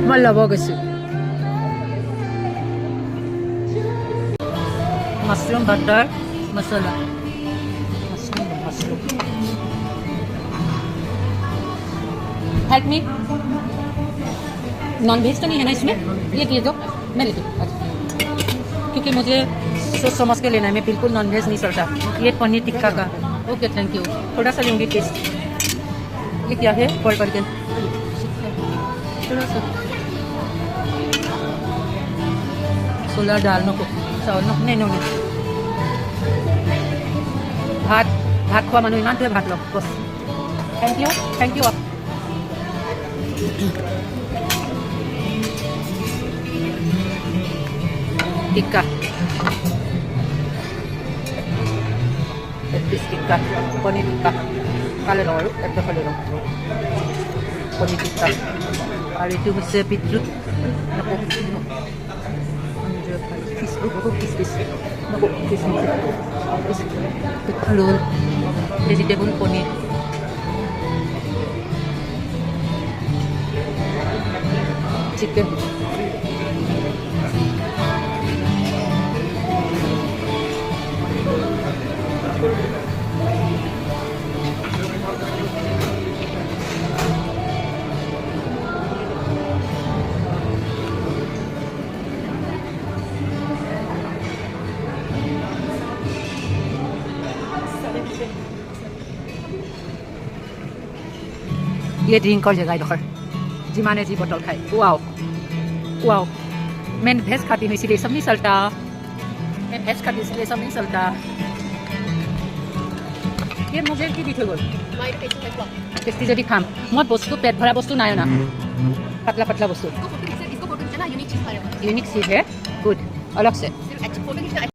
মই ল'ব গৈছোঁ mushroom butter masala mushroom help me non veg तो नहीं है ना इसमें ये दे दो मैं लेती हूँ क्योंकि मुझे सोच समझ के लेना है मैं बिल्कुल नॉन वेज नहीं चलता ये पनीर टिक्का का ओके थैंक यू थोड़ा सा लूँगी टेस्ट ये क्या है बॉल करके थोड़ा सा सोलह दाल नको चावल नको नहीं नो भात भात খোৱা মানুহ ইমানটোৱে ভাত লওক বছ থেংক ইউ টিক্কা পিস টিক্কা পনীৰ টিক্কা খালে লওঁ আৰু একদম খালে লওঁ পনীৰ টিক্কা আৰু এইটো হৈছে beetroot roll vegetable paneer chicken ये ड्रिंकर जगह इधर जिमाने जी बोतल खाए वाओ वाओ मैं भेज खाती हूँ इसीलिए सब नहीं चलता मैं भेज खाती इसलिए सब नहीं चलता ये मुझे की दिखे बोल टेस्टी जदि खाम मैं बस्तु पेट भरा बस्तु ना ना पतला पतला बस्तु यूनिक चीज है गुड अलग से